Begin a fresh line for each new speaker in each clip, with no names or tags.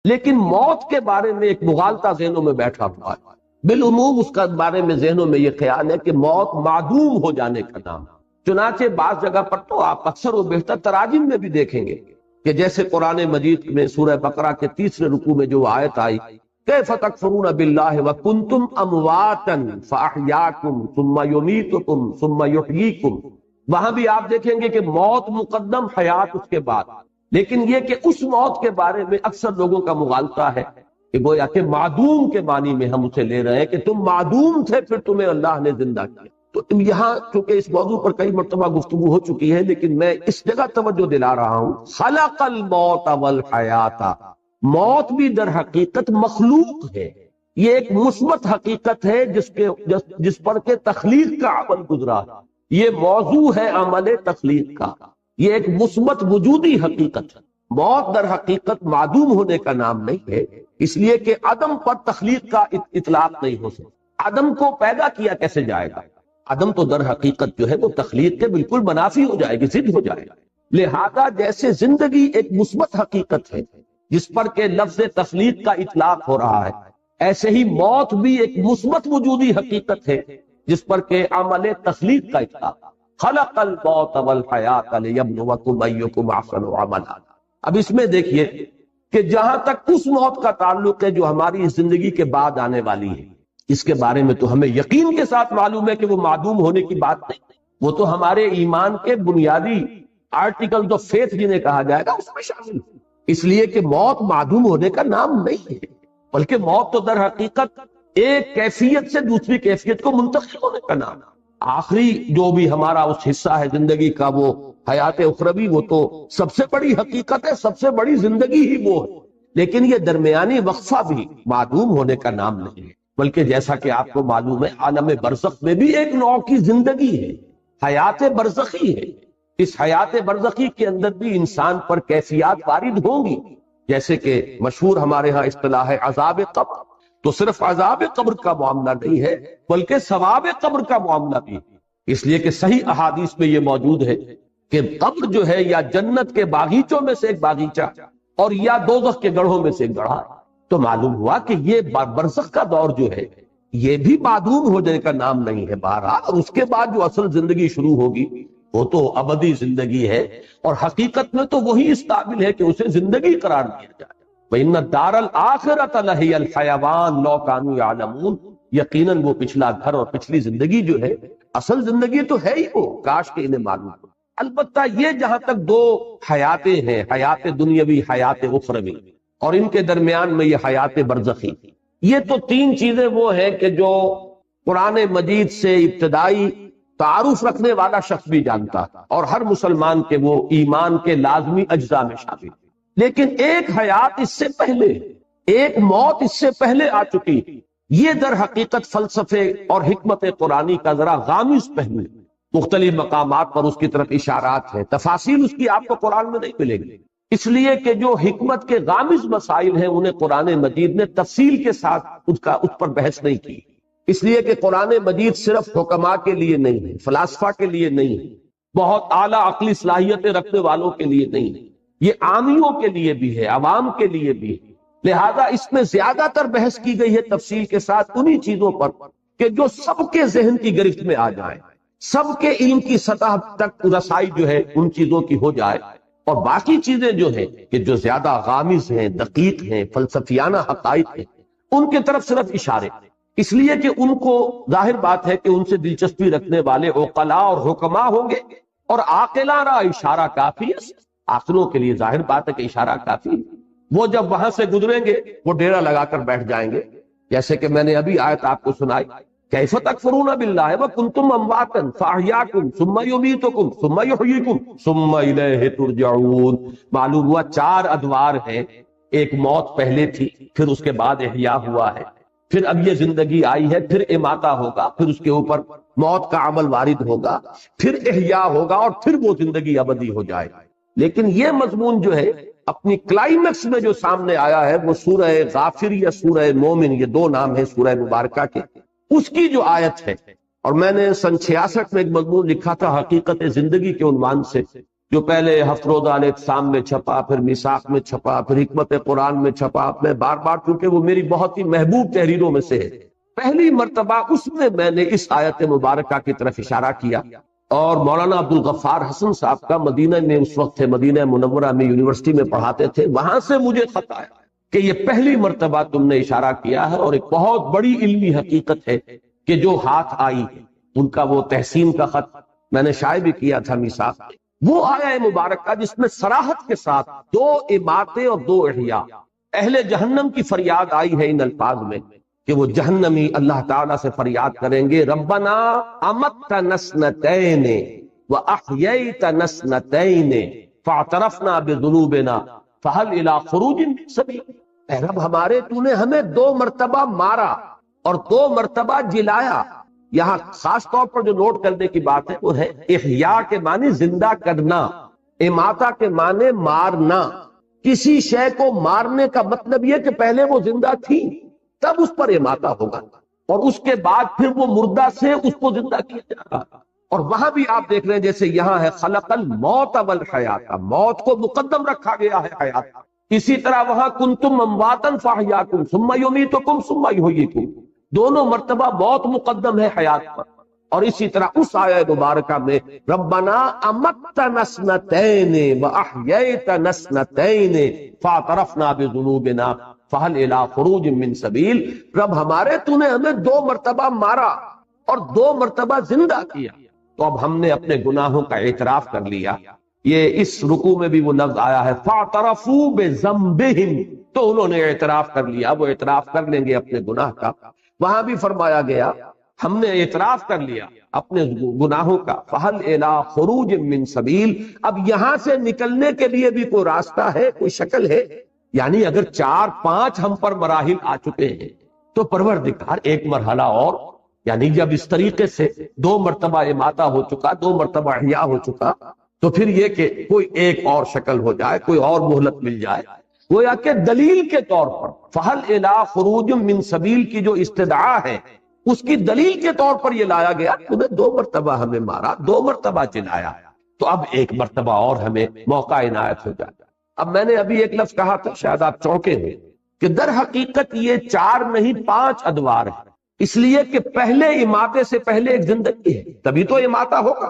لیکن موت کے بارے میں ایک مغالطہ ذہنوں میں بیٹھا ہوا ہے۔ بالعموم اس کا بارے میں ذہنوں میں یہ خیال ہے کہ موت معدوم ہو جانے کا نام، چنانچہ بعض جگہ پر تو آپ اکثر و بیشتر تراجم میں بھی دیکھیں گے کہ جیسے قرآن مجید میں سورہ بقرہ کے 3 رکوع میں جو آیت آئی کیف تکفرون باللہ وکنتم امواتا فاحیاکم ثم یمیتکم ثم یحییکم، وہاں بھی آپ دیکھیں گے کہ موت مقدم، حیات اس کے بعد، لیکن یہ کہ اس موت کے بارے میں اکثر لوگوں کا مغالطہ ہے کہ گویا کہ معدوم کے معنی میں ہم اسے لے رہے ہیں کہ تم معدوم تھے پھر تمہیں اللہ نے زندہ کیا۔ تو یہاں چونکہ اس موضوع پر کئی مرتبہ گفتگو ہو چکی ہے، لیکن میں اس جگہ توجہ دلا رہا ہوں، خلق الموت والحیات، موت بھی در حقیقت مخلوق ہے، یہ ایک مثبت حقیقت ہے جس پر کہ تخلیق کا عمل گزرا، یہ موضوع ہے عمل تخلیق کا، یہ ایک مثبت وجودی حقیقت ہے۔ موت در حقیقت معدوم ہونے کا نام نہیں ہے، اس لیے کہ عدم پر تخلیق کا اطلاق نہیں ہو سکتا۔ عدم کو پیدا کیا کیسے جائے گا؟ عدم تو در حقیقت جو ہے وہ تخلیق کے بالکل منافی ہو جائے گی، ضد ہو جائے گا۔ لہذا جیسے زندگی ایک مثبت حقیقت ہے جس پر کہ لفظ تخلیق کا اطلاق ہو رہا ہے، ایسے ہی موت بھی ایک مثبت وجودی حقیقت ہے جس پر کہ عمل تخلیق کا اطلاق۔ خلق الموت والحیات لیبلوکم ایکم احسن عملا۔ اب اس میں دیکھیے کہ جہاں تک اس موت کا تعلق ہے جو ہماری اس زندگی کے بعد آنے والی ہے، اس کے بارے میں تو ہمیں یقین کے ساتھ معلوم ہے کہ وہ معدوم ہونے کی بات نہیں، وہ تو ہمارے ایمان کے بنیادی آرٹیکل آف فیتھ جنہیں کہا جائے گا اس میں شامل ہے، اس لیے کہ موت معدوم ہونے کا نام نہیں ہے، بلکہ موت تو در حقیقت ایک کیفیت سے دوسری کیفیت کو منتقل ہونے کا نام ہے۔ آخری جو بھی ہمارا اس حصہ ہے زندگی کا وہ حیات اخروی، وہ تو سب سے بڑی حقیقت ہے، سب سے بڑی زندگی ہی وہ ہے، لیکن یہ درمیانی وقفہ بھی معدوم ہونے کا نام نہیں ہے، بلکہ جیسا کہ آپ کو معلوم ہے عالم برزخ میں بھی ایک نوع کی زندگی ہے، حیات برزخی ہے۔ اس حیات برزخی کے اندر بھی انسان پر کیفیات وارد ہوں گی، جیسے کہ مشہور ہمارے ہاں اصطلاح ہے عذاب قبر، تو صرف عذاب قبر کا معاملہ نہیں ہے بلکہ ثواب قبر کا معاملہ بھی، اس لیے کہ صحیح احادیث میں یہ موجود ہے کہ قبر جو ہے یا جنت کے باغیچوں میں سے ایک باغیچہ اور یا دوزخ کے گڑھوں میں سے ایک گڑھا، تو معلوم ہوا کہ یہ برزخ کا دور جو ہے یہ بھی معدوم ہونے کا نام نہیں ہے بہرحال، اور اس کے بعد جو اصل زندگی شروع ہوگی وہ تو ابدی زندگی ہے، اور حقیقت میں تو وہی اس قابل ہے کہ اسے زندگی قرار دیا جائے۔ وَإِنَّ الدَّارَ الْآخِرَةَ لَهِيَ الْحَيَوَانُ لَوْ كَانُوا يَعْلَمُونَ، یقیناً وہ پچھلا گھر اور پچھلی زندگی جو ہے اصل زندگی تو ہے ہی وہ، کاش کہ انہیں معلوم ہو۔ البتہ یہ جہاں تک دو حیاتیں ہیں، حیات دنیاوی، حیات اخروی، اور ان کے درمیان میں یہ حیات برزخی، یہ تو تین چیزیں وہ ہیں کہ جو قرآن مجید سے ابتدائی تعارف رکھنے والا شخص بھی جانتا تھا، اور ہر مسلمان کے وہ ایمان کے لازمی اجزاء میں شامل، لیکن ایک حیات اس سے پہلے، ایک موت اس سے پہلے آ چکی، یہ در حقیقت فلسفے اور حکمت قرآنی کا ذرا غامض پہلو، مختلف مقامات پر اس کی طرف اشارات ہیں، تفاصیل اس کی آپ کو قرآن میں نہیں ملے گی، اس لیے کہ جو حکمت کے غامض مسائل ہیں انہیں قرآن مجید نے تفصیل کے ساتھ اس پر بحث نہیں کی، اس لیے کہ قرآن مجید صرف حکماء کے لیے نہیں ہے، فلاسفہ کے لیے نہیں ہے، بہت اعلیٰ عقلی صلاحیتیں رکھنے والوں کے لیے نہیں ہے، یہ عامیوں کے لیے بھی ہے، عوام کے لیے بھی ہے، لہذا اس میں زیادہ تر بحث کی گئی ہے تفصیل کے ساتھ انہی چیزوں پر کہ جو سب کے ذہن کی گرفت میں آ جائیں، سب کے علم کی سطح تک رسائی جو ہے ان چیزوں کی ہو جائے، اور باقی چیزیں جو ہیں کہ جو زیادہ غامض ہیں، دقیق ہیں، فلسفیانہ حقائق ہیں، ان کی طرف صرف اشارے، اس لیے کہ ان کو ظاہر بات ہے کہ ان سے دلچسپی رکھنے والے عقلاء اور حکماء ہوں گے، اور عاقلاں را اشارہ کافی ہے، عاقلوں کے لیے ظاہر بات ہے کہ اشارہ کافی ہے، وہ جب وہاں سے گزریں گے وہ ڈیرا لگا کر بیٹھ جائیں گے، جیسے کہ میں نے ابھی آیت آپ کو سنائی، کیف تکفرون باللہ وکنتم امواتا فاحیاکم ثم یمیتکم ثم یحییکم ثم الیہ ترجعون۔ معلوم ہوا 4 ادوار ہیں، ایک موت پہلے تھی، پھر اس کے بعد احیاء ہوا ہے، پھر اب یہ زندگی آئی ہے، پھر اماتہ ہوگا، پھر اس کے اوپر موت کا عمل وارد ہوگا، پھر احیاء ہوگا، اور پھر وہ زندگی ابدی ہو جائے۔ لیکن یہ مضمون جو ہے اپنی کلائمیکس میں جو سامنے آیا ہے وہ سورہ غافر یا سورہ مومن، یہ 2 نام ہیں سورہ مبارکہ کے، اس کی جو آیت ہے، اور میں نے سن 66 میں ایک مضمون لکھا تھا حقیقت زندگی کے عنوان سے، جو پہلے ہفت روزہ الاعتصام میں چھپا، پھر میثاق میں چھپا، پھر حکمت قرآن میں چھپا، میں بار بار، چونکہ وہ میری بہت ہی محبوب تحریروں میں سے ہے، پہلی مرتبہ اس میں نے اس آیت مبارکہ کی طرف اشارہ کیا، اور مولانا عبد الغفار حسن صاحب کا مدینہ میں اس وقت تھے، مدینہ منورہ میں یونیورسٹی میں پڑھاتے تھے، وہاں سے مجھے خط آیا کہ یہ پہلی مرتبہ تم نے اشارہ کیا ہے، اور ایک بہت بڑی علمی حقیقت ہے کہ جو ہاتھ آئی ان کا وہ تحسین کا خط میں نے شائع بھی کیا تھا میثاق، وہ آیا مبارکہ جس میں صراحت کے ساتھ دو اماتیں اور دو احیاء اہل جہنم کی فریاد آئی ہے ان الفاظ میں کہ وہ جہنمی اللہ تعالیٰ سے فریاد کریں گے، ربنا امتنا سنتین واحییتنا سنتین فاعترفنا بذنوبنا فہل الی خروج من سبیل۔ اے رب ہمارے، تو نے ہمیں 2 مرتبہ مارا اور 2 مرتبہ جلایا۔ یہاں خاص طور پر جو نوٹ کرنے کی بات ہے وہ ہے احیاء کے معنی زندہ کرنا، اماتہ کے معنی مارنا۔ کسی شے کو مارنے کا مطلب یہ کہ پہلے وہ زندہ تھی تب اس پر اماتہ ہوگا، اور اس کے بعد پھر وہ مردہ سے اس کو زندہ کیا جائے گا۔ اور وہاں بھی آپ دیکھ رہے ہیں جیسے یہاں ہے خلق الموت والحیات، موت کو مقدم رکھا گیا ہے حیات، اسی طرح وہاں کنتم امواتا فاحیاکم ثم یمیتکم ثم یحییکم، دونوں مرتبہ موت مقدم ہے حیات پر۔ اور اسی طرح اس آیہ مبارکہ میں ربنا امتنا اثنتین واحییتنا اثنتین فاعترفنا بذنوبنا فہل الی خروج من سبیل، رب ہمارے، تو نے ہمیں 2 مرتبہ مارا اور 2 مرتبہ زندہ کیا، تو اب ہم نے اپنے گناہوں کا اعتراف کر لیا۔ یہ اس رکوع میں بھی وہ لفظ آیا ہے فاعترفوا بذنبہم، تو انہوں نے اعتراف کر لیا، وہ اعتراف کر لیں گے اپنے گناہ کا۔ وہاں بھی فرمایا گیا ہم نے اعتراف کر لیا اپنے گناہوں کا، فہل الی خروج من سبیل، اب یہاں سے نکلنے کے لیے بھی کوئی راستہ ہے، کوئی شکل ہے؟ یعنی اگر 4-5 ہم پر مراحل آ چکے ہیں تو پروردگار ایک مرحلہ اور، یعنی جب اس طریقے سے 2 مرتبہ اماتہ ہو چکا، 2 مرتبہ احیاء ہو چکا، تو پھر یہ کہ کوئی ایک اور شکل ہو جائے، کوئی اور مہلت مل جائے، گویا کہ دلیل کے طور پر فہل الی خروج من سبیل کی جو استدعا ہے اس کی دلیل کے طور پر یہ لایا گیا، تمہیں 2 مرتبہ ہمیں مارا، 2 مرتبہ جلایا، تو اب ایک مرتبہ اور ہمیں موقع عنایت ہو جائے۔ اب میں نے ابھی ایک لفظ کہا تھا، شاید آپ چونکے ہیں، کہ در حقیقت یہ 4 نہیں 5 ادوار ہے، اس لیے کہ پہلے اماتے سے پہلے ایک زندگی ہے، تبھی تو اماتہ ہوگا۔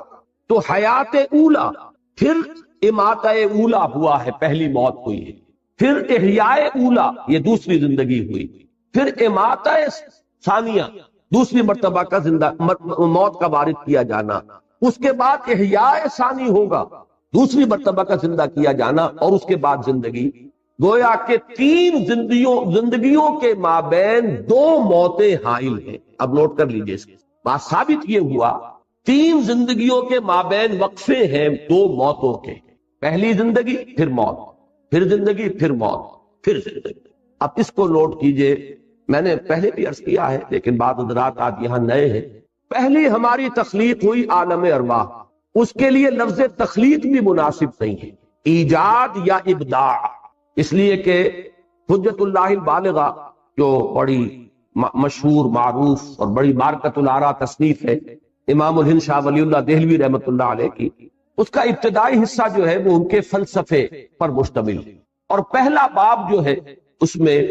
تو حیات اولا، پھر اماتہ اولا ہوا ہے، پہلی موت ہوئی ہے، پھر احیاء اولا، یہ دوسری زندگی ہوئی، پھر اماتہ ثانیہ، دوسری مرتبہ کا زندہ موت کا وارد کیا جانا، اس کے بعد احیاء ثانی ہوگا، دوسری مرتبہ کا زندہ کیا جانا، اور اس کے بعد زندگی۔ گویا کہ 3 زندگیوں کے مابین 2 موتیں حائل ہیں۔ اب نوٹ کر لیجئے، اس کے بات ثابت یہ ہوا 3 زندگیوں کے مابین وقفے ہیں 2 موتوں کے، پہلی زندگی پھر موت، پھر زندگی پھر موت، پھر زندگی۔ اب اس کو نوٹ کیجئے، میں نے پہلے بھی عرض کیا ہے لیکن بعض حضرات آج یہاں نئے ہیں۔ پہلی ہماری تخلیق ہوئی عالم ارواح، اس کے لیے لفظ تخلیق بھی مناسب نہیں ہے، ایجاد یا ابداع، اس لیے کہ حجت اللہ البالغہ جو بڑی مشہور معروف اور بڑی مارکت الآراء تصنیف ہے امام الہند شاہ ولی اللہ دہلوی رحمۃ اللہ علیہ کی، اس کا ابتدائی حصہ جو ہے وہ ان کے فلسفے پر مشتمل ہے، اور پہلا باب جو ہے اس میں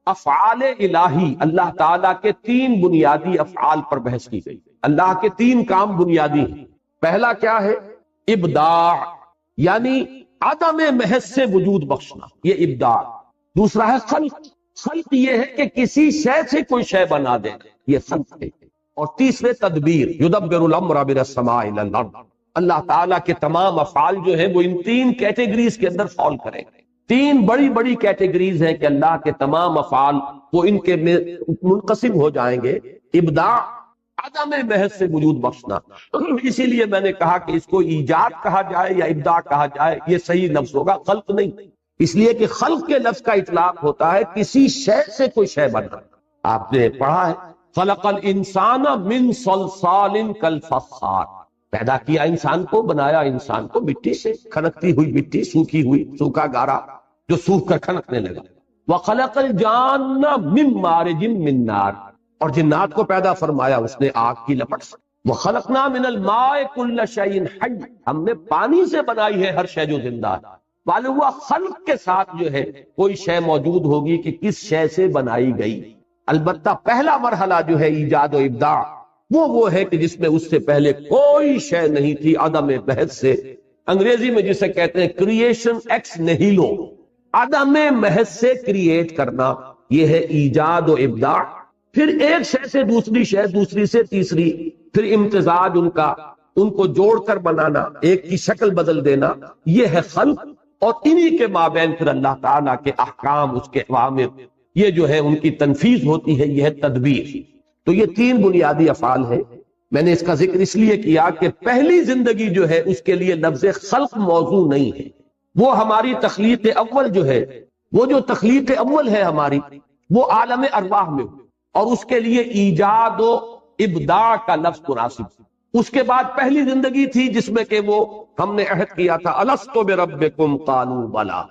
افعال الہی، اللہ تعالیٰ کے 3 بنیادی افعال پر بحث کی گئی۔ اللہ کے 3 کام بنیادی ہیں۔ پہلا کیا ہے؟ ابداع، یعنی عدم محض سے وجود بخشنا، یہ ابداع۔ دوسرا ہے خلق، خلق یہ ہے کہ کسی شے سے کوئی شے بنا دے، یہ خلق ہے۔ اور تیسرے تدبیر، یدبر الامر من السماء الى الارض، اللہ تعالیٰ کے تمام افعال جو ہیں وہ ان 3 کیٹیگریز کے اندر فال کریں گے۔ 3 بڑی بڑی کیٹیگریز ہیں کہ اللہ کے تمام افعال وہ ان کے منقسم ہو جائیں گے۔ ابداع، عدم محض سے وجود بخشنا، اسی لیے میں نے کہا کہ اس کو ایجاد کہا جائے یا ابداع کہا جائے یہ صحیح لفظ ہوگا، خلق نہیں، اس لیے کہ خلق کے لفظ کا اطلاق ہوتا ہے کسی شے سے کوئی شے بننا۔ آپ نے پڑھا ہے خلق الانسان من صلصال کالفخار، پیدا کیا انسان کو، بنایا انسان کو مٹی سے، کھنکتی ہوئی مٹی، سوکھی ہوئی، سوکھا گارا جو سوکھ کر کھنکنے لگا۔ وخلق الجان من مارج من نار، اور جنات کو پیدا فرمایا اس نے آگ کی لپٹ سے۔ وَخَلَقْنَا مِنَ الْمَاءِ كُلَّ شَيْءٍ حَيٍّ، ہم نے پانی سے بنائی ہے ہر شے جو زندہ ہے۔ معلوم ہوا خلق کے ساتھ جو ہے کوئی شے موجود ہوگی کہ کس شے سے بنائی گئی۔ البتہ پہلا مرحلہ جو ہے ایجاد و ابداع وہ ہے کہ جس میں اس سے پہلے کوئی شے نہیں تھی، عدم محض سے، انگریزی میں جسے کہتے ہیں کریشن ایکس نہیلو، عدم محض سے کریٹ کرنا، یہ ہے ایجاد و ابداع۔ پھر ایک شے سے دوسری شے، دوسری سے تیسری، پھر امتزاج ان کو جوڑ کر بنانا، ایک کی شکل بدل دینا، یہ ہے خلق۔ اور انہی کے مابین پھر اللہ تعالیٰ کے احکام، اس کے اوامر، یہ جو ہے ان کی تنفیذ ہوتی ہے، یہ ہے تدبیر۔ تو یہ تین بنیادی افعال ہیں۔ میں نے اس کا ذکر اس لیے کیا کہ پہلی زندگی جو ہے اس کے لیے لفظ خلق موضوع نہیں ہے، وہ ہماری تخلیق اول جو ہے، وہ جو تخلیق اول ہے ہماری، وہ عالم ارواح میں، اور اس کے لیے ایجاد و ابداع کا لفظ مناسب۔ اس کے بعد پہلی زندگی تھی جس میں کہ وہ ہم نے عہد کیا تھا الست بربکم قالوا بلا،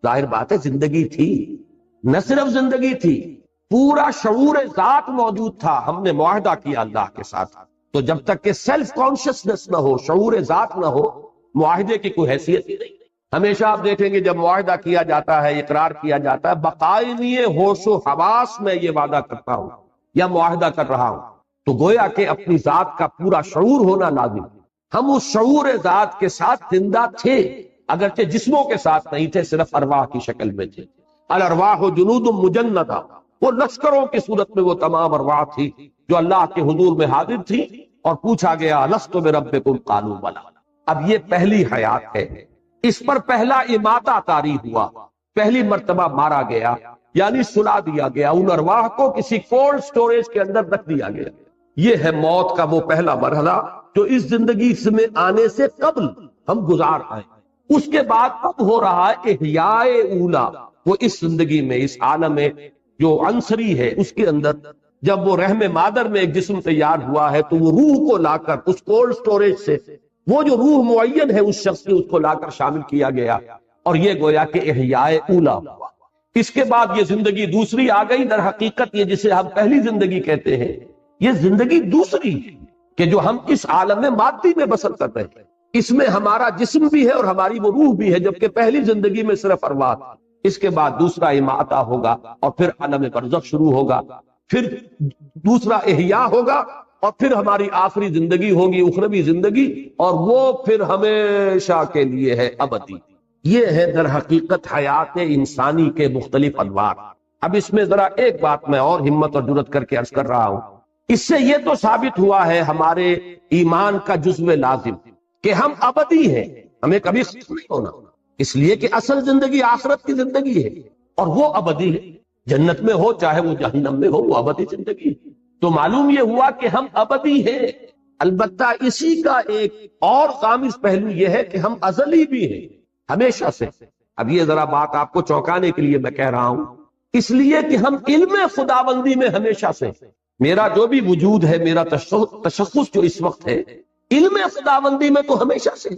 ظاہر بات ہے زندگی تھی، نہ صرف زندگی تھی، پورا شعور ذات موجود تھا، ہم نے معاہدہ کیا اللہ کے ساتھ۔ تو جب تک کہ سیلف کانشسنس نہ ہو، شعور ذات نہ ہو، معاہدے کی کوئی حیثیت ہی نہیں۔ ہمیشہ آپ دیکھیں گے جب معاہدہ کیا جاتا ہے، اقرار کیا جاتا ہے، بقائنی ہوش و حواس میں یہ وعدہ کرتا ہوں یا معاہدہ کر رہا ہوں، تو گویا کہ اپنی ذات کا پورا شعور ہونا لازم۔ ہم اس شعور ذات کے ساتھ زندہ تھے، اگرچہ جسموں کے ساتھ نہیں تھے، صرف ارواح کی شکل میں تھے۔ الارواح جنود مجندہ، وہ لشکروں کی صورت میں وہ تمام ارواح تھی جو اللہ کے حضور میں حاضر تھی، اور پوچھا گیا الست بربکم قالوا بلا۔ اب یہ پہلی حیات ہے، اس پر پہلا اماتہ طاری ہوا، پہلی مرتبہ مارا گیا، یعنی سلا دیا گیا، ان ارواح کو کسی کولڈ سٹوریج کے اندر رکھ دیا گیا۔ یہ ہے موت کا وہ پہلا مرحلہ جو اس زندگی میں آنے سے قبل ہم گزار آئے۔ اس کے بعد اب ہو رہا ہے احیاء اولا، وہ اس زندگی میں، اس عالم میں جو عنصری ہے اس کے اندر، جب وہ رحم مادر میں ایک جسم تیار ہوا ہے تو وہ روح کو لا کر اس کولڈ سٹوریج سے، وہ جو روح معین ہے اس شخص کی، اس کو لا کر شامل کیا گیا، اور یہ گویا کہ احیاء اولا ہوا۔ اس کے بعد یہ زندگی دوسری آ گئی۔ در حقیقت یہ جسے ہم پہلی زندگی کہتے ہیں، یہ زندگی دوسری ہے کہ جو ہم اس عالم مادی میں بسر کر رہے ہیں، اس میں ہمارا جسم بھی ہے اور ہماری وہ روح بھی ہے، جبکہ پہلی زندگی میں صرف ارواح۔ اس کے بعد دوسرا اماتہ ہوگا، اور پھر عالم برزخ شروع ہوگا، پھر دوسرا احیاء ہوگا، اور پھر ہماری آخری زندگی ہوگی، اخروی زندگی، اور وہ پھر ہمیشہ کے لیے ہے، ابدی۔ یہ ہے در حقیقت حیات انسانی کے مختلف انواع۔ اب اس میں ذرا ایک بات میں اور ہمت اور جرات کر کے عرض کر رہا ہوں، اس سے یہ تو ثابت ہوا ہے ہمارے ایمان کا جزو لازم کہ ہم ابدی ہیں، ہمیں کبھی ختم نہیں ہونا، اس لیے کہ اصل زندگی آخرت کی زندگی ہے، اور وہ ابدی ہے، جنت میں ہو چاہے وہ جہنم میں ہو، وہ ابدی زندگی ہے۔ تو معلوم یہ ہوا کہ ہم ابدی ہیں۔ البتہ اسی کا ایک اور غامض پہلو یہ ہے کہ ہم ازلی بھی ہیں، ہمیشہ سے۔ اب یہ ذرا بات آپ کو چونکانے کے لیے میں کہہ رہا ہوں، اس لیے کہ ہم علم خداوندی میں ہمیشہ سے، میرا جو بھی وجود ہے، میرا تشخص جو اس وقت ہے، علم خداوندی میں تو ہمیشہ سے۔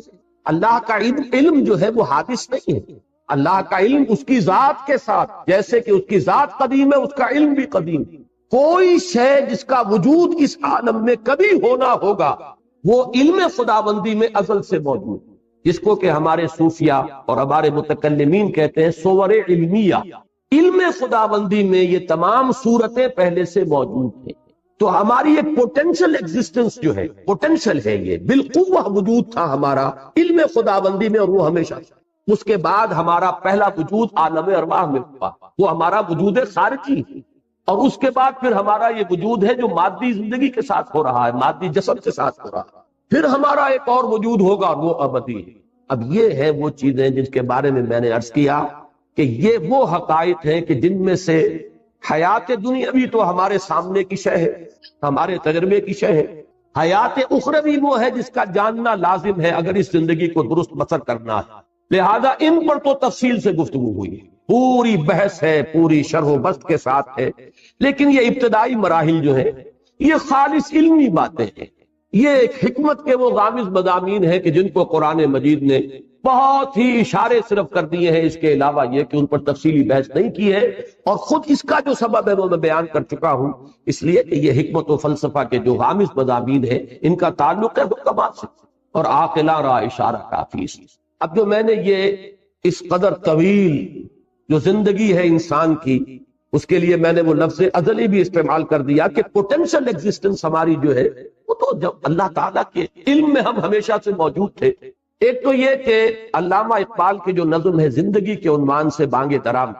اللہ کا علم جو ہے وہ حادث نہیں ہے، اللہ کا علم اس کی ذات کے ساتھ، جیسے کہ اس کی ذات قدیم ہے، اس کا علم بھی قدیم ہے۔ کوئی شے جس کا وجود اس عالم میں کبھی ہونا ہوگا، وہ علم خداوندی میں ازل سے موجود ہے، جس کو کہ ہمارے صوفیہ اور ہمارے متکلمین کہتے ہیں صور علمیہ۔ علم خداوندی میں یہ تمام صورتیں پہلے سے موجود ہیں۔ تو ہماری ایک پوٹینشل ایگزسٹنس جو ہے، پوٹینشل ہے، یہ بالقوہ وجود تھا ہمارا علم خداوندی میں، اور وہ ہمیشہ۔ اس کے بعد ہمارا پہلا وجود عالم ارواح میں ہوا، وہ ہمارا وجود خارجی ہے، اور اس کے بعد پھر ہمارا یہ وجود ہے جو مادی زندگی کے ساتھ ہو رہا ہے، مادی جسم کے ساتھ ہو رہا ہے۔ پھر ہمارا ایک اور وجود ہوگا، وہ ابدی ہے۔ اب یہ ہے وہ چیزیں جن کے بارے میں میں نے عرض کیا کہ یہ وہ حقائق ہیں کہ جن میں سے حیات دنیاوی تو ہمارے سامنے کی شے ہے، ہمارے تجربے کی شے ہے، حیات اخروی وہ ہے جس کا جاننا لازم ہے اگر اس زندگی کو درست بسر کرنا ہے۔ لہذا ان پر تو تفصیل سے گفتگو ہوئی ہے، پوری بحث ہے، پوری شرح و بسط کے ساتھ ہے، لیکن یہ ابتدائی مراحل جو ہیں یہ خالص علمی باتیں ہیں، یہ ایک حکمت کے وہ غامض مضامین ہیں کہ جن کو قرآن مجید نے بہت ہی اشارے صرف کر دیے ہیں، اس کے علاوہ یہ کہ ان پر تفصیلی بحث نہیں کی ہے، اور خود اس کا جو سبب ہے وہ میں بیان کر چکا ہوں، اس لیے کہ یہ حکمت و فلسفہ کے جو غامض مضامین ہیں ان کا تعلق ہے حکمات سے، اور عاقلہ را اشارہ کافی سے۔ اب جو میں نے یہ اس قدر طویل جو زندگی ہے انسان کی، اس کے لیے میں نے وہ لفظ ازلی بھی استعمال کر دیا کہ پوٹینشل ایگزسٹنس ہماری جو ہے وہ تو جب اللہ تعالیٰ کے علم میں ہم ہمیشہ سے موجود تھے۔ ایک تو یہ کہ علامہ اقبال کی جو نظم ہے زندگی کے عنوان سے بانگ ترام،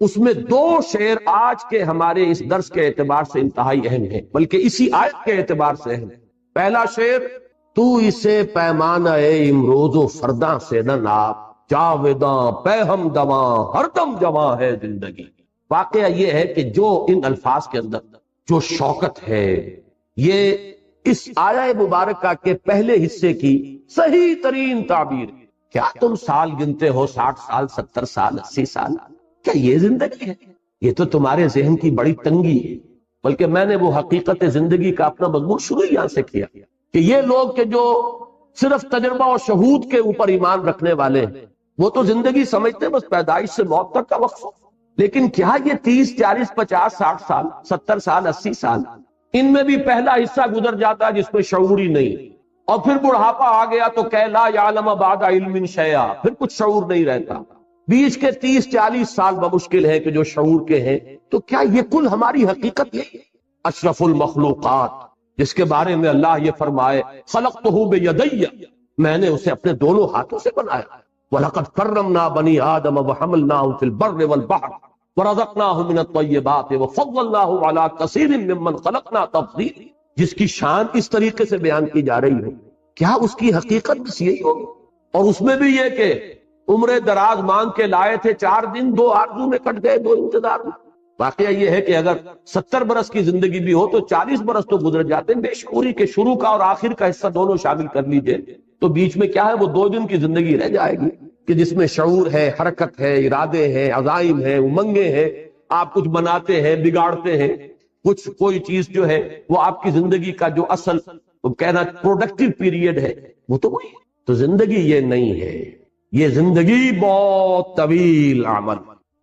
اس میں دو شعر آج کے ہمارے اس درس کے اعتبار سے انتہائی اہم ہیں، بلکہ اسی آیت کے اعتبار سے اہم ہے۔ پہلا شعر، تو اسے پیمانہ امروز و فرداں سے نہ ناپ، جاویداں پہ ہم دواں ہر دم جواں ہے زندگی۔ واقعہ یہ ہے کہ جو ان الفاظ کے اندر جو شوکت ہے، یہ اس آیہ مبارکہ کے پہلے حصے کی صحیح ترین تعبیر۔ کیا تم سال گنتے ہو 60 سال 70 سال 80 سال؟ کیا یہ زندگی ہے؟ یہ تو تمہارے ذہن کی بڑی تنگی ہے۔ بلکہ میں نے وہ حقیقت زندگی کا اپنا مضمون شروع یہاں سے کیا کہ یہ لوگ کہ جو صرف تجربہ اور شہود کے اوپر ایمان رکھنے والے ہیں، وہ تو زندگی سمجھتے ہیں بس پیدائش سے موت تک کا وقت، لیکن کیا یہ 30 40 50 60 سال 70 سال 80 سال، ان میں بھی پہلا حصہ گزر جاتا ہے جس میں شعور ہی نہیں، اور پھر بڑھاپا آ گیا تو کہ لا یعلم بعد علم شیئا، پھر کچھ شعور نہیں رہتا۔ بیچ کے 30 40 سال بمشکل ہے کہ جو شعور کے ہیں، تو کیا یہ کل ہماری حقیقت یہی ہے؟ اشرف المخلوقات جس کے بارے میں اللہ یہ فرمائے خلقتہ بیدی، میں نے اسے اپنے دونوں ہاتھوں سے بنایا، وَلَقَدْ كَرَّمْنَا بَنِي آدَمَ وَحَمَلْنَاهُمْ فِي الْبَرِّ وَالْبَحْرِ وَرَزَقْنَاهُمْ مِنَ الطَّيِّبَاتِ وَفَضَّلْنَاهُ عَلَى كَثِيرٍ مِّمَّنْ خَلَقْنَا تَفْضِيلًا، جس کی شان اس طریقے سے بیان کی جا رہی ہے، کیا اس کی حقیقت بس یہی ہوگی؟ اور اس میں بھی یہ کہ عمر دراز مانگ کے لائے تھے، 4 دن 2 آرزو میں کٹ گئے، 2 انتظار میں۔ واقعہ یہ ہے کہ اگر 70 برس کی زندگی بھی ہو تو 40 برس تو گزر جاتے ہیں، بے شعوری کے شروع کا اور آخر کا حصہ دونوں شامل کر لیجئے، تو بیچ میں کیا ہے وہ 2 دن کی زندگی رہ جائے گی کہ جس میں شعور ہے، حرکت ہے، ارادے ہیں، عزائم ہیں، امنگیں ہیں، آپ کچھ بناتے ہیں، بگاڑتے ہیں، کچھ کوئی چیز جو ہے وہ آپ کی زندگی کا جو اصل کہنا پروڈکٹیو پیریڈ ہے وہ تو وہی ہے۔ تو زندگی یہ نہیں ہے، یہ زندگی بہت طویل عمل،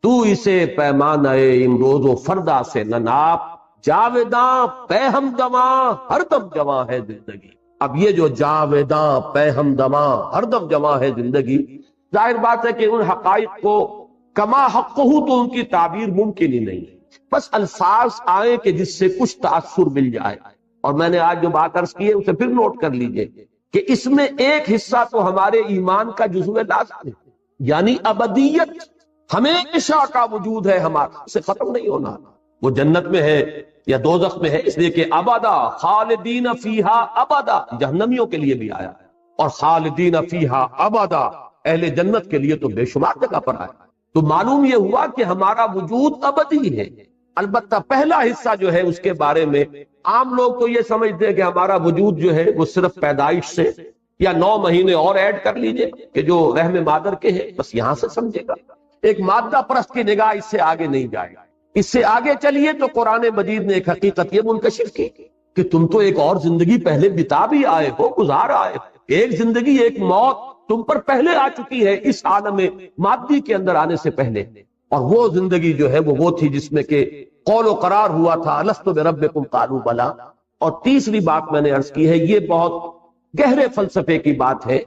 تو اسے پیمانہ امروز و فردا سے نہ ناپ، جاویداں پہ ہم دواں ہر دم جواں ہے زندگی۔ اب یہ جو جاویداں پہ ہم دواں ہر دم جواں ہے زندگی، ظاہر بات ہے کہ ان حقائق کو کما حق ہو تو ان کی تعبیر ممکن ہی نہیں، بس الفاظ آئے کہ جس سے کچھ تاثر مل جائے۔ اور میں نے آج جو بات عرض کی ہے اسے پھر نوٹ کر لیجئے کہ اس میں ایک حصہ تو ہمارے ایمان کا جزو لازم ہے، یعنی ابدیت، ہمیشہ کا وجود ہے ہمارا، اسے ختم نہیں ہونا۔ وہ جنت میں ہے یا دوزخ میں ہے، اس لیے کہ ابدا خالدین فیہا ابدا جہنمیوں کے لیے بھی آیا ہے، اور خالدین فیہا ابدا اہل جنت کے لیے تو بے شمار جگہ پر آیا۔ تو معلوم یہ ہوا کہ ہمارا وجود ابدی ہے۔ البتہ پہلا حصہ جو ہے اس کے بارے میں عام لوگ تو یہ سمجھتے ہیں کہ ہمارا وجود جو ہے وہ صرف پیدائش سے یا 9 مہینے اور ایڈ کر لیجئے کہ جو رحم مادر کے ہے، بس یہاں سے سمجھے گا۔ ایک مادہ پرست کی نگاہ اس سے آگے نہیں جائے گا۔ اس سے آگے چلیے تو قرآن مجید نے ایک حقیقت یہ منکشف کی کہ تم تو ایک اور زندگی پہلے بتا بھی آئے ہو، گزار آئے ہو، ایک زندگی ایک موت تم پر پہلے آ چکی ہے اس عالم مادی کے اندر آنے سے پہلے، اور وہ زندگی جو ہے وہ تھی جس میں کہ قول و قرار ہوا تھا الست بربکم قالوا بلا۔ اور تیسری بات میں نے عرض کی ہے، یہ بہت گہرے فلسفے کی بات ہے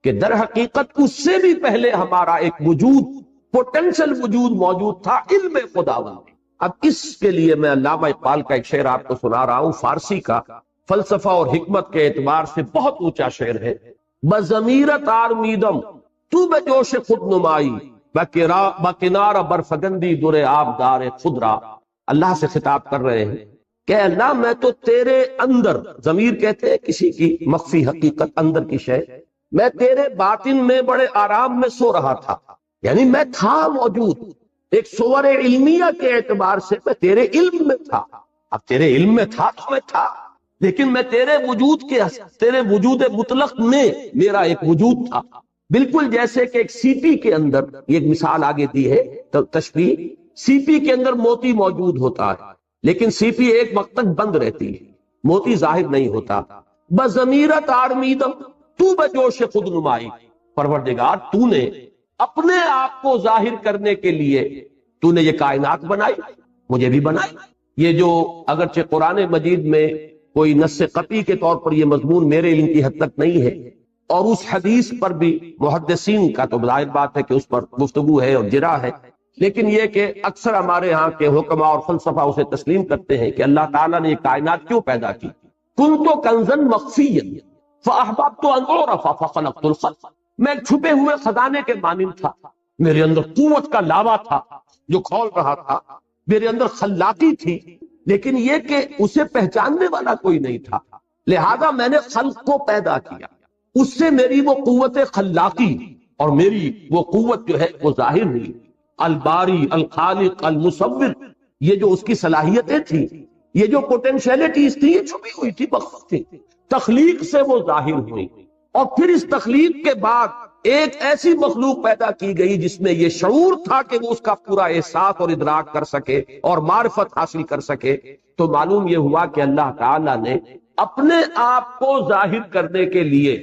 کہ در حقیقت اس سے بھی پہلے ہمارا ایک وجود، پوٹینشل وجود موجود تھا، علم خداوند۔ اب اس کے لیے میں علامہ اقبال کا ایک شعر آپ کو سنا رہا ہوں، فارسی کا، فلسفہ اور حکمت کے اعتبار سے بہت اونچا شعر ہے۔ بضمیرت آرمیدم تو بے جوش خود نمائی، بکنار برفگندی در آبدار خود را۔ اللہ سے خطاب کر رہے ہیں کہ اللہ میں تو تیرے اندر، ضمیر کہتے ہیں کسی کی مخفی حقیقت، اندر کی شے، میں تیرے باطن میں بڑے آرام میں سو رہا تھا، یعنی میں تھا موجود، ایک صور علمیہ کے اعتبار سے میں تیرے علم میں تھا۔ اب تیرے علم میں تھا تو میں تھا، لیکن میں تیرے وجود کے، تیرے وجود مطلق میں میرا ایک وجود تھا، بالکل جیسے کہ ایک سی پی کے اندر، ایک مثال آگے دی ہے تشبیہ، سی پی کے اندر موتی موجود ہوتا ہے، لیکن سی پی ایک وقت تک بند رہتی ہے، موتی ظاہر نہیں ہوتا۔ بضمیرت آرمیدم تو بجوش خود نمائی، پروردگار تو نے اپنے آپ کو ظاہر کرنے کے لیے تو نے یہ کائنات بنائی، مجھے بھی بنائی۔ یہ جو اگرچہ قرآن مجید میں کوئی نص قطعی کے طور پر یہ مضمون میرے علم کی حد تک نہیں ہے، اور اس حدیث پر بھی محدثین کا تو ظاہر بات ہے کہ اس پر گفتگو ہے اور جرا ہے، لیکن یہ کہ اکثر ہمارے ہاں کے حکماء اور فلسفہ اسے تسلیم کرتے ہیں کہ اللہ تعالیٰ نے یہ کائنات کیوں پیدا کی۔ کنت کنزا مخفیا فاحببت ان اعرف فخلقت الخلق، میں چھپے ہوئے خزانے کے مانند تھا، میرے اندر قوت کا لاوا تھا جو کھول رہا تھا، میرے اندر خلاقی تھی، لیکن یہ کہ اسے پہچاننے والا کوئی نہیں تھا، لہذا میں نے خلق کو پیدا کیا، اس سے میری وہ قوت خلاقی اور میری وہ قوت جو ہے وہ ظاہر ہوئی۔ الباری الخالق المصور، یہ جو اس کی صلاحیتیں تھی، یہ جو پوٹینشیلٹیز تھی، یہ چھپی ہوئی تھی، مخفی تھی، تخلیق سے وہ ظاہر ہوئی، اور پھر اس تخلیق کے بعد ایک ایسی مخلوق پیدا کی گئی جس میں یہ شعور تھا کہ وہ اس کا پورا احساس اور ادراک کر سکے اور معرفت حاصل کر سکے۔ تو معلوم یہ ہوا کہ اللہ تعالیٰ نے اپنے آپ کو ظاہر کرنے کے لیے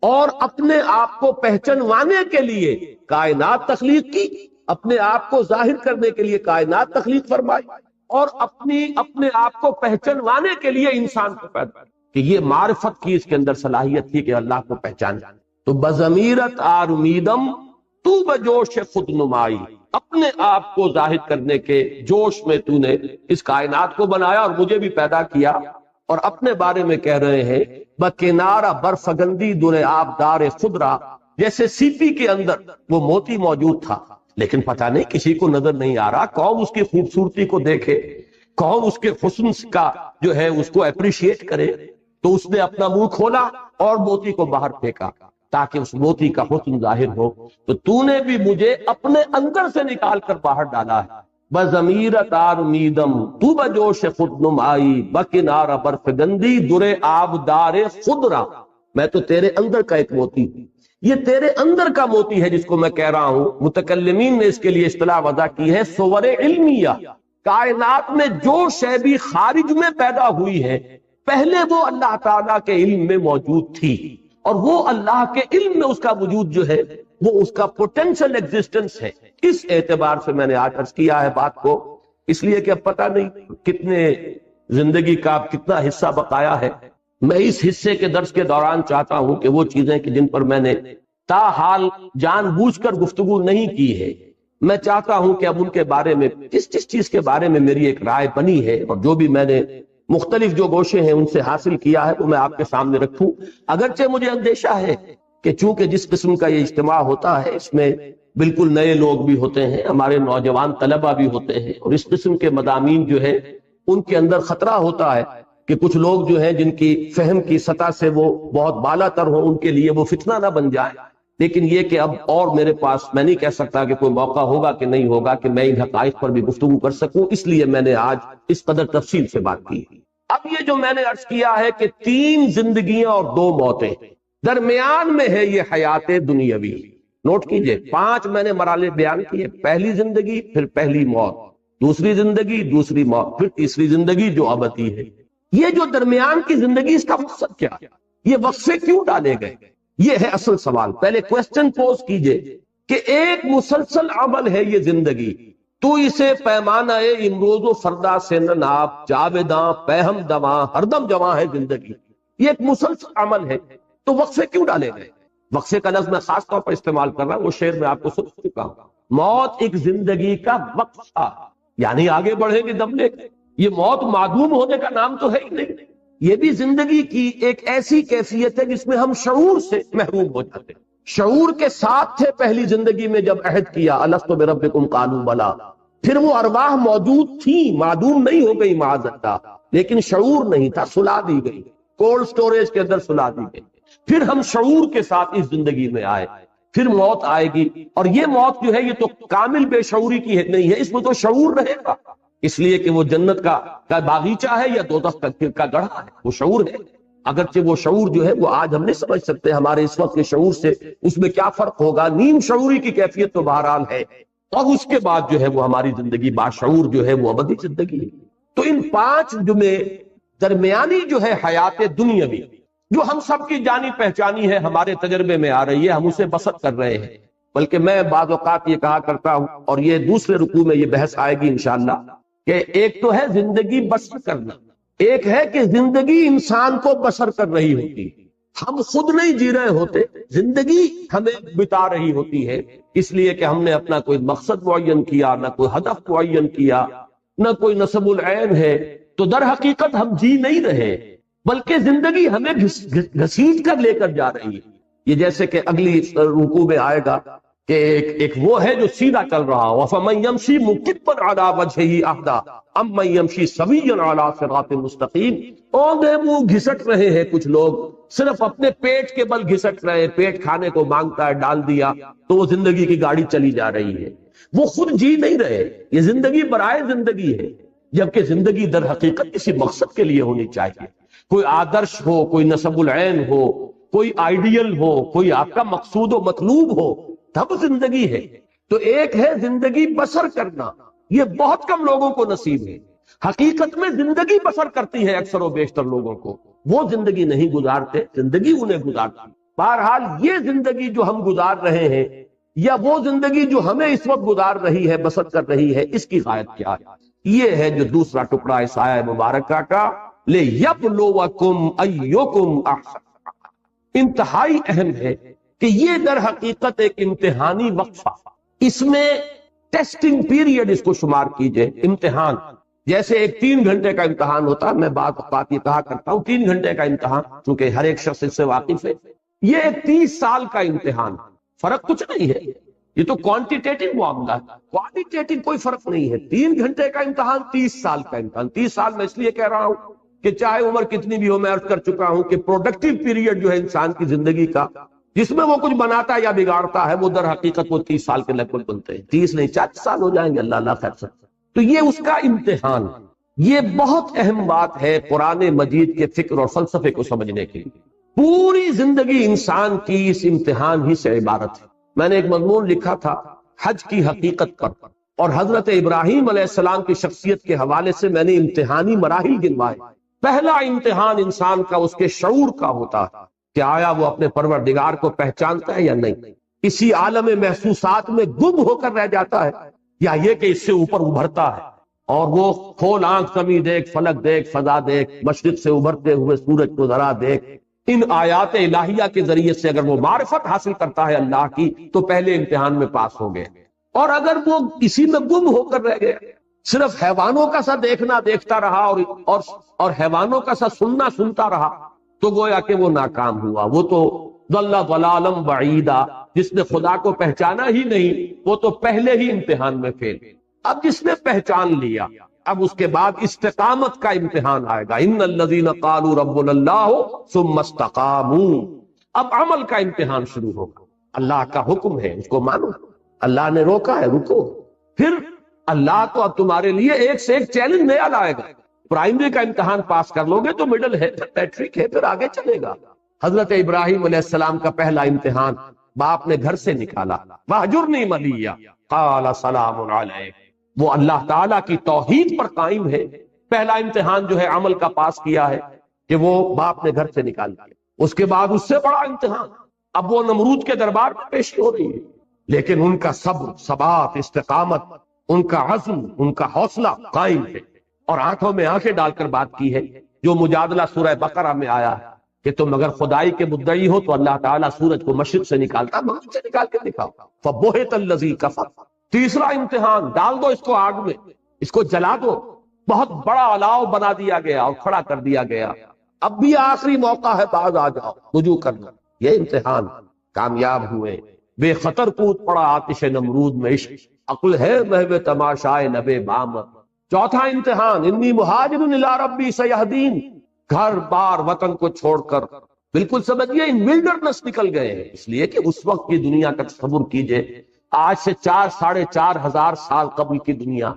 اور اپنے آپ کو پہچانوانے کے لیے کائنات تخلیق کی، اپنے آپ کو ظاہر کرنے کے لیے کائنات تخلیق فرمائی، اور اپنے آپ کو پہچانوانے کے لیے انسان کو پیدا کیا، کہ یہ معرفت کی اس کے اندر صلاحیت تھی کہ اللہ کو پہچان جانے۔ تو بضمیرت آرمیدم تو بجوش خود نمائی، اپنے آپ کو ظاہر کرنے کے جوش میں تو نے اس کائنات کو بنایا اور مجھے بھی پیدا کیا۔ اور اپنے بارے میں کہہ رہے ہیں بکنارہ برفگندی در آبدار خضرا، جیسے سیپی کے اندر وہ موتی موجود تھا، لیکن پتہ نہیں کسی کو نظر نہیں آ رہا، کون اس کی خوبصورتی کو دیکھے، کون اس کے حسن کا جو ہے اس کو اپریشیٹ کرے۔ تو اس نے اپنا منہ کھولا اور موتی کو باہر پھینکا تاکہ اس موتی کا حسن ظاہر ہو۔ تو نے بھی مجھے اپنے اندر سے نکال کر باہر ڈالا ہے۔ بضمیرت آرمیدم تو بجوش خود نمائی، بکنارہ برفگندی در آبدار خضرا، میں تو تیرے اندر کا ایک موتی ہوں، یہ تیرے اندر کا موتی ہے جس کو میں کہہ رہا ہوں۔ متکلمین نے اس کے لیے اصطلاح وضع کی ہے صور علمیہ، کائنات میں جو شے بھی خارج میں پیدا ہوئی ہے پہلے وہ اللہ تعالیٰ کے علم میں موجود تھی، اور وہ اللہ کے علم میں اس کا وجود جو ہے وہ اس کا پوٹینشل ایگزسٹنس ہے۔ اس اعتبار سے میں نے آج عرض کیا ہے بات کو، اس لیے کہ اب پتہ نہیں کتنے زندگی کا کتنا حصہ بقایا ہے۔ میں اس حصے کے درس کے دوران چاہتا ہوں کہ وہ چیزیں کہ جن پر میں نے تاحال جان بوجھ کر گفتگو نہیں کی ہے، میں چاہتا ہوں کہ اب ان کے بارے میں جس چیز کے بارے میں میری ایک رائے بنی ہے اور جو بھی میں نے مختلف جو گوشے ہیں ان سے حاصل کیا ہے وہ میں آپ کے سامنے رکھوں۔ اگرچہ مجھے اندیشہ ہے کہ چونکہ جس قسم کا یہ اجتماع ہوتا ہے اس میں بالکل نئے لوگ بھی ہوتے ہیں، ہمارے نوجوان طلبہ بھی ہوتے ہیں، اور اس قسم کے مضامین جو ہے ان کے اندر خطرہ ہوتا ہے کہ کچھ لوگ جو ہیں جن کی فہم کی سطح سے وہ بہت بالا تر ہوں، ان کے لیے وہ فتنہ نہ بن جائے۔ لیکن یہ کہ اب اور میرے پاس میں نہیں کہہ سکتا کہ کوئی موقع ہوگا کہ نہیں ہوگا کہ میں ان حقائق پر بھی گفتگو کر سکوں، اس لیے میں نے آج اس قدر تفصیل سے بات کی۔ اب یہ جو میں نے عرض کیا ہے کہ 3 زندگیاں اور 2 موتیں، درمیان میں ہے یہ حیات دنیاوی، نوٹ کیجئے 5 میں نے مراحل بیان کیے، پہلی زندگی، پھر پہلی موت، دوسری زندگی، دوسری موت، پھر تیسری زندگی جو ابدی ہے۔ یہ جو درمیان کی زندگی اس کا مقصد کیا، یہ وقفے کیوں ڈالے گئے، یہ ہے اصل سوال۔ پہلے کوسچن پوز کیجئے کہ ایک مسلسل عمل ہے یہ زندگی، تو اسے پیمانہ امروز و فردا سے ناب جاویداں پہم دواں ہر دم جواں ہے زندگی، یہ ایک مسلسل عمل ہے، تو وقفے کیوں ڈالے گئے؟ وقفے کا لفظ میں خاص طور پر استعمال کر رہا ہوں، وہ شعر میں آپ کو سن چکا ہوں۔ موت ایک زندگی کا وقفہ، یعنی آگے بڑھیں گے دم لے کے، یہ موت معدوم ہونے کا نام تو ہے ہی نہیں، یہ بھی زندگی کی ایک ایسی کیفیت ہے جس میں ہم شعور سے محروم ہو جاتے ہیں۔ شعور کے ساتھ تھے پہلی زندگی میں جب عہد کیا الست بربکم قالوا بلی، پھر وہ ارواح موجود تھیں، معدوم نہیں ہو گئی معاذ اللہ، لیکن شعور نہیں تھا، سلا دی گئی، کولڈ سٹوریج کے اندر سلا دی گئی۔ پھر ہم شعور کے ساتھ اس زندگی میں آئے، پھر موت آئے گی، اور یہ موت جو ہے یہ تو کامل بے شعوری کی نہیں ہے، اس میں تو شعور رہے گا، اس لیے کہ وہ جنت کا باغیچہ ہے یا دوزخ کا گڑھا ہے، وہ شعور ہے۔ اگرچہ وہ شعور جو ہے وہ آج ہم نہیں سمجھ سکتے ہمارے اس وقت کے شعور سے اس میں کیا فرق ہوگا، نیم شعوری کی کیفیت تو بہرحال ہے، اور اس کے بعد جو ہے وہ ہماری زندگی باشعور جو ہے وہ ابدی زندگی ہے۔ تو ان 5 جو میں درمیانی جو ہے حیات دنیاوی، جو ہم سب کی جانی پہچانی ہے، ہمارے تجربے میں آ رہی ہے، ہم اسے بسر کر رہے ہیں۔ بلکہ میں بعض اوقات یہ کہا کرتا ہوں، اور یہ دوسرے رکوع میں یہ بحث آئے گی انشاءاللہ، کہ ایک تو ہے زندگی بسر کرنا، ایک ہے کہ زندگی انسان کو بسر کر رہی ہوتی، ہم خود نہیں جی رہے ہوتے، زندگی ہمیں بتا رہی ہوتی ہے، اس لیے کہ ہم نے اپنا کوئی مقصد معین کیا، نہ کوئی ہدف معین کیا، نہ کوئی نصب العین ہے، تو در حقیقت ہم جی نہیں رہے، بلکہ زندگی ہمیں گھسیٹ کر لے کر جا رہی ہے۔ یہ جیسے کہ اگلی رکوع میں آئے گا کہ ایک وہ ہے جو سیدھا چل رہا ہو، فَمَن يَمْشِي مُكِبًّا عَلَى وَجْهِهِ أَهْدَىٰ أَمَّن يَمْشِي سَوِيًّا عَلَى صِرَاطٍ مُسْتَقِيمٍ۔ اوندے منہ گھسٹ رہے ہیں کچھ لوگ، صرف اپنے پیٹ کے بل گھسٹ رہے ہیں، پیٹ کھانے کو مانگتا ہے، ڈال دیا تو وہ زندگی کی گاڑی چلی جا رہی ہے، وہ خود جی نہیں رہے۔ یہ زندگی برائے زندگی ہے، جبکہ زندگی در حقیقت کسی مقصد کے لیے ہونی چاہیے، کوئی آدرش ہو، کوئی نصب العین ہو، کوئی آئیڈیل ہو، کوئی آپ کا مقصود و مطلوب ہو، تب زندگی ہے۔ تو ایک ہے زندگی بسر کرنا، یہ بہت کم لوگوں کو نصیب ہے۔ حقیقت میں زندگی بسر کرتی ہے اکثر و بیشتر لوگوں کو، وہ زندگی نہیں گزارتے، زندگی انہیں گزارتی۔ بہرحال یہ زندگی جو ہم گزار رہے ہیں، یا وہ زندگی جو ہمیں اس وقت گزار رہی ہے، بسر کر رہی ہے، اس کی غائب کیا ہے؟ یہ ہے جو دوسرا ٹکڑا اس آیہ مبارکہ کا، لِيَبْلُوَكُمْ أَيُّكُمْ أَحْسَنُ۔ انتہائی اہم ہے کہ یہ در حقیقت ایک امتحانی وقفہ، اس میں ٹیسٹنگ پیریڈ اس کو شمار کیجئے، امتحان، جیسے ایک 3 گھنٹے کا امتحان ہوتا ہے، میں بعض اوقات یہ کہا کرتا ہوں 3 گھنٹے کا امتحان، کیونکہ ہر ایک شخص اس سے واقف ہے، یہ ایک 30 سال کا امتحان، فرق کچھ نہیں ہے، یہ تو کوانٹیٹیٹو معاملہ ہے، کوالٹیٹیو کوئی فرق نہیں ہے۔ 3 گھنٹے کا امتحان، 30 سال کا امتحان۔ 30 سال میں اس لیے کہہ رہا ہوں کہ چاہے عمر کتنی بھی ہو، میں عرض کر چکا ہوں کہ پروڈکٹیو پیریڈ جو ہے انسان کی زندگی کا، جس میں وہ کچھ بناتا ہے یا بگاڑتا ہے، وہ در حقیقت وہ 30 سال کے لگ بھگ بنتے ہیں، 30 نہیں 40 سال ہو جائیں گے، اللہ خیر سے۔ تو یہ اس کا امتحان، یہ بہت اہم بات ہے قرآن مجید کے فکر اور فلسفے کو سمجھنے کے لیے۔ پوری زندگی انسان کی اس امتحان ہی سے عبارت ہے۔ میں نے ایک مضمون لکھا تھا حج کی حقیقت پر، اور حضرت ابراہیم علیہ السلام کی شخصیت کے حوالے سے میں نے امتحانی مراحل گنوائے۔ پہلا امتحان انسان کا اس کے شعور کا ہوتا ہے کہ آیا وہ اپنے پروردگار کو پہچانتا ہے یا نہیں، اسی عالم محسوسات میں گم ہو کر رہ جاتا ہے، یا یہ کہ اس سے اوپر ابھرتا ہے، اور وہ کھول آنکھ زمین دیکھ، فلک دیکھ، فضا دیکھ، مشرق سے ابھرتے ہوئے سورج کو ذرا دیکھ۔ ان آیات الہیہ کے ذریعے سے اگر وہ معرفت حاصل کرتا ہے اللہ کی، تو پہلے امتحان میں پاس ہو گئے۔ اور اگر وہ اسی میں گم ہو کر رہ گیا، صرف حیوانوں کا سا دیکھنا دیکھتا رہا اور حیوانوں کا سا سننا سنتا رہا، تو گویا کہ وہ ناکام ہوا، وہ تو ضل ضلالا بعیدا، جس نے خدا کو پہچانا ہی نہیں، وہ تو پہلے ہی امتحان میں فیل۔ اب جس نے پہچان لیا، اب اس کے بعد استقامت کا امتحان آئے گا، ان الذین قالوا ربنا اللہ ثم استقاموا۔ اب عمل کا امتحان شروع ہوگا، اللہ کا حکم ہے اس کو مانو، اللہ نے روکا ہے رکو، پھر اللہ تو اب تمہارے لیے ایک سے ایک چیلنج نیا لائے گا۔ پرائمری کا امتحان پاس کر لو گے تو مڈل ہے، پھر میٹرک ہے، پھر آگے چلے گا۔ حضرت ابراہیم علیہ السلام کا پہلا امتحان، باپ نے گھر سے نکالا، وَاہْجُرْنِی مَلِیًّا قَالَ سَلَامٌ عَلَیْکَ، وہ اللہ تعالیٰ کی توحید پر قائم ہے۔ پہلا امتحان جو ہے عمل کا پاس کیا ہے کہ وہ باپ نے گھر سے نکال دیا۔ اس کے بعد اس سے بڑا امتحان، اب وہ نمرود کے دربار میں پیش ہو رہی ہے، لیکن ان کا صبر، ثبات، استقامت، ان کا عزم، ان کا حوصلہ قائم ہے، اور آنکھوں میں آنکھیں ڈال کر بات کی ہے، جو مجادلہ سورہ بقرہ میں آیا ہے کہ تم اگر خدائی کے مدعی ہو تو اللہ تعالیٰ سورج کو مشرق سے نکالتا، مغرب سے نکال کے دکھاؤ، فَبُہِتَ الَّذِی کَفَرَ۔ تیسرا امتحان، ڈال دو اس کو آگ میں، اس کو جلا دو، بہت بڑا الاؤ بنا دیا گیا اور کھڑا کر دیا گیا، اب بھی آخری موقع ہے، باز آ جاؤ، رجوع کرنا۔ یہ امتحان، کامیاب ہوئے، بے خطر کود پڑا آتش نمرود میں، عشق عقل ہے محو تماشائے لبے بام۔ چوتھا امتحان، انی مہاجر الی ربی سیہدین، گھر بار وطن کو چھوڑ کر بالکل سمجھیے ان ولڈرنس نکل گئے ہیں، اس لیے کہ اس وقت کی دنیا کا تصور کیجئے، آج سے 4-4.5 ہزار سال قبل کی دنیا،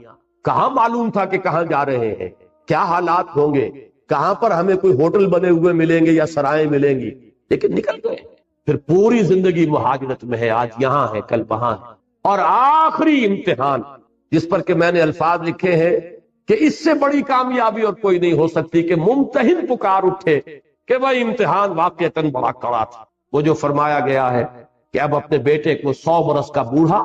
کہاں معلوم تھا کہ کہاں جا رہے ہیں، کیا حالات ہوں گے، کہاں پر ہمیں کوئی ہوٹل بنے ہوئے ملیں گے یا سرائیں ملیں گی، لیکن نکل گئے۔ پھر پوری زندگی مہاجرت میں ہے، آج یہاں ہے کل وہاں ہے۔ اور آخری امتحان جس پر کہ میں نے الفاظ لکھے ہیں کہ اس سے بڑی کامیابی اور کوئی نہیں ہو سکتی کہ ممتحن پکار اٹھے کہ بھائی امتحان واقعتاً بڑا کڑا تھا۔ وہ جو فرمایا گیا ہے کہ اب اپنے بیٹے کو 100 برس کا بوڑھا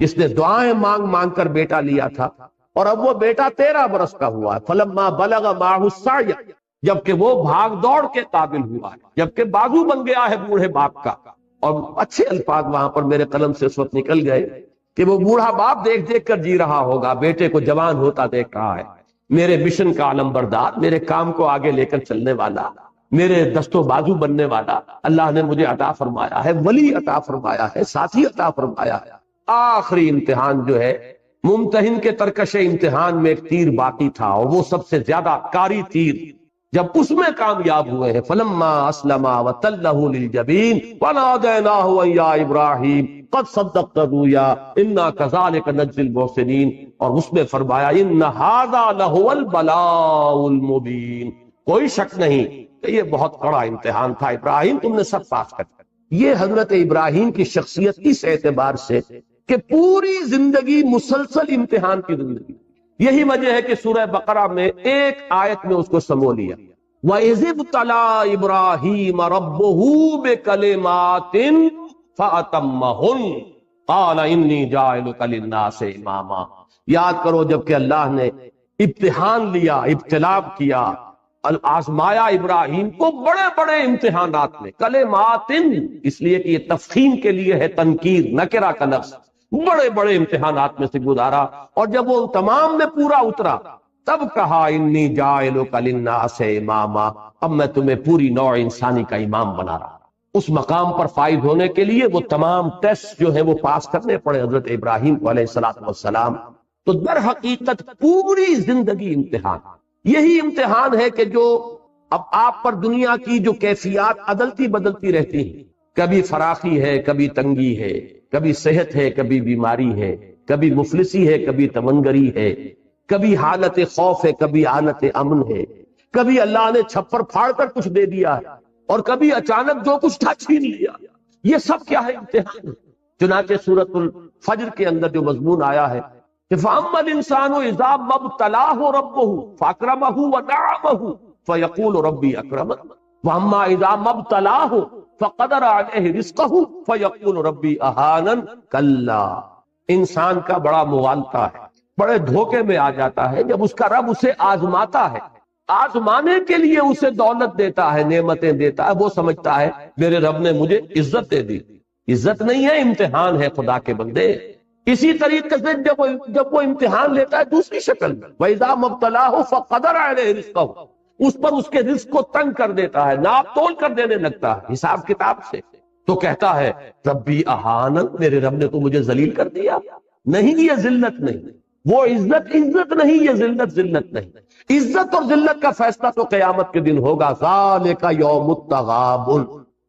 جس نے دعائیں مانگ مانگ کر بیٹا لیا تھا، اور اب وہ بیٹا 13 برس کا ہوا ہے، فلما بلغ معه السعی، جبکہ وہ بھاگ دوڑ کے قابل ہوا ہے، جبکہ بازو بن گیا ہے بوڑھے باپ کا۔ اور اچھے الفاظ وہاں پر میرے قلم سے اس وقت نکل گئے کہ وہ بوڑھا باپ دیکھ دیکھ کر جی رہا ہوگا، بیٹے کو جوان ہوتا دیکھ رہا ہے، میرے مشن کا علم بردار، میرے کام کو آگے لے کر چلنے والا، میرے دست و بازو بننے والا اللہ نے مجھے عطا فرمایا ہے، ولی عطا فرمایا ہے، ساتھی عطا فرمایا ہے۔ آخری امتحان جو ہے، ممتحن کے ترکش امتحان میں ایک تیر باقی تھا، اور وہ سب سے زیادہ کاری تیر، جب اس میں کامیاب ہوئے ہیں، فلما اسلما وتلہ للجبین ونادیناہ ان یا ابراہیم قد صدقت الرؤیا انا کذالک نجزی المحسنین، اور اس میں فرمایا ان ھذا لہو البلاء المبین، کوئی شک نہیں کہ یہ بہت بڑا امتحان تھا ابراہیم، تم نے سب پاس کر دیا۔ یہ حضرت ابراہیم کی شخصیت اس اعتبار سے کہ پوری زندگی مسلسل امتحان کی زندگی، یہی وجہ ہے کہ سورہ بقرہ میں ایک آیت میں اس کو سمو لیا، وَإِذِ ابْتَلَىٰ إِبْرَاهِيمَ رَبُّهُ بِكَلِمَاتٍ فَأَتَمَّهُنَّ قَالَ إِنِّي جَاعِلُكَ لِلنَّاسِ إِمَامًا۔ یاد کرو جب کہ اللہ نے امتحان لیا، ابتلا کیا، آزمایا ابراہیم کو بڑے بڑے امتحانات میں، کلمات اس لیے کہ یہ تفخیم کے لیے ہے، تنکیر نکرہ کا لفظ، بڑے بڑے امتحانات میں سے گزارا، اور جب وہ تمام میں پورا اترا تب کہا انی جاعلک للناس اماما، اب میں تمہیں پوری نوع انسانی کا امام بنا رہا ہوں۔ اس مقام پر فائز ہونے کے لیے وہ تمام ٹیسٹ جو ہیں وہ پاس کرنے پڑے حضرت ابراہیم کو علیہ السلام۔ تو در حقیقت پوری زندگی امتحان، یہی امتحان ہے کہ جو اب آپ پر دنیا کی جو کیفیات عدلتی بدلتی رہتی ہیں، کبھی فراخی ہے، کبھی تنگی ہے، کبھی صحت ہے، کبھی بیماری ہے، کبھی مفلسی ہے، کبھی تمنگری ہے، کبھی حالت خوف ہے، کبھی حالت امن ہے، کبھی اللہ نے چھپر پھاڑ کر کچھ دے دیا ہے، اور کبھی اچانک جو کچھ تھا چھین لیا۔ یہ سب کیا ہے؟ امتحان ہے۔ چنانچہ سورۃ الفجر کے اندر جو مضمون آیا ہے کہ فَأَمَّا الْإِنسَانُ إِذَا مَا ابْتَلَاهُ رَبُّهُ فَأَكْرَمَهُ وَنَعَمَهُ فَيَقُولُ رَبِّي أَكْرَمَنِ وَأَمَّا إِذَا مَا ابْتَلَاهُ فَقَدَرَ عَلَيْهِ رِزْقَهُ فَيَقُولُ رَبِّي أَهَانَنِ كَلَّا۔ انسان کا بڑا مغالطہ ہے، بڑے دھوکے میں آ جاتا ہے جب اس کا رب اسے آزماتا ہے، آزمانے کے لیے اسے دولت دیتا ہے، نعمتیں دیتا ہے، وہ سمجھتا ہے میرے رب نے مجھے عزت دے دی۔ عزت نہیں ہے، امتحان ہے خدا کے بندے۔ اسی طریقے سے جب وہ امتحان لیتا ہے دوسری شکل میں، وَإِذَا مَا ابْتَلَاهُ فَقَدَرَ عَلَيْهِ رِزْقَهُ، اس پر اس کے رزق کو تنگ کر دیتا ہے، ناپ تول کر دینے لگتا ہے حساب کتاب سے، تو کہتا ہے ربی اہانن، میرے رب نے تو مجھے ذلیل کر دیا۔ نہیں، یہ ذلت نہیں، وہ عزت نہیں، یہ ذلت نہیں۔ عزت اور ذلت کا فیصلہ تو قیامت کے دن ہوگا، ذالک یوم التغابن،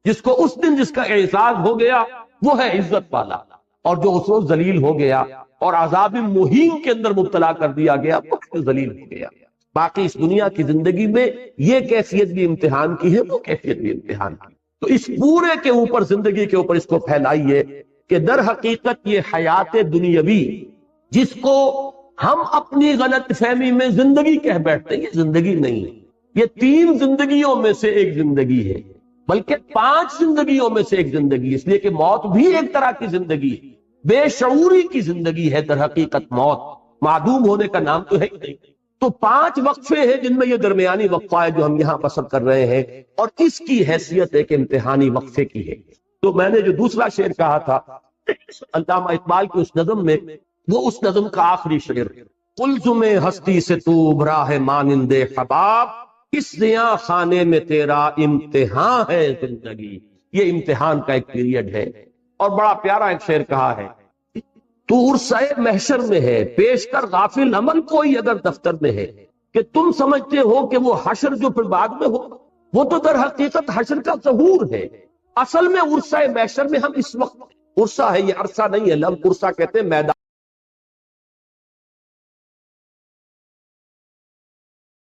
جس کو اس دن جس کا اعزاز ہو گیا وہ ہے عزت والا، اور جو اس روز ذلیل ہو گیا اور عذاب مہین کے اندر مبتلا کر دیا گیا وہ ذلیل ہو گیا۔ باقی اس دنیا کی زندگی میں یہ کیفیت بھی امتحان کی ہے، وہ کیفیت بھی امتحان کی۔ تو اس پورے کے اوپر، زندگی کے اوپر اس کو پھیلائیے کہ در حقیقت یہ حیات دنیاوی جس کو ہم اپنی غلط فہمی میں زندگی کہہ بیٹھتے ہیں، یہ زندگی نہیں ہے، یہ 3 زندگیوں میں سے ایک زندگی ہے، بلکہ 5 زندگیوں میں سے ایک زندگی، اس لیے کہ موت بھی ایک طرح کی زندگی ہے، بے شعوری کی زندگی ہے در حقیقت موت، معدوم ہونے کا نام تو ہے ہی نہیں۔ تو 5 وقفے ہیں جن میں یہ درمیانی وقفہ ہے جو ہم یہاں بسر کر رہے ہیں، اور اس کی حیثیت ایک امتحانی وقفے کی ہے۔ تو میں نے جو دوسرا شعر کہا تھا علامہ اقبال کی اس نظم میں، وہ اس نظم کا آخری شعر، قلزم ہستی سے تو ابھرا ہے مانند حباب، اس زیاں خانے میں تیرا امتحان ہے زندگی۔ یہ امتحان کا ایک پیریڈ ہے۔ اور بڑا پیارا ایک شعر کہا ہے، تو عرصۂ محشر میں ہے پیش کر غافل عمل کوئی اگر دفتر میں ہے، کہ تم سمجھتے ہو کہ وہ حشر جو پھر بعد میں ہو، وہ تو در حقیقت حشر کا ظہور ہے۔ اصل میں عرصۂ محشر میں ہم اس وقت، عرصہ ہے یہ، عرصہ نہیں ہے، لفظ عرصہ کہتے ہیں میدان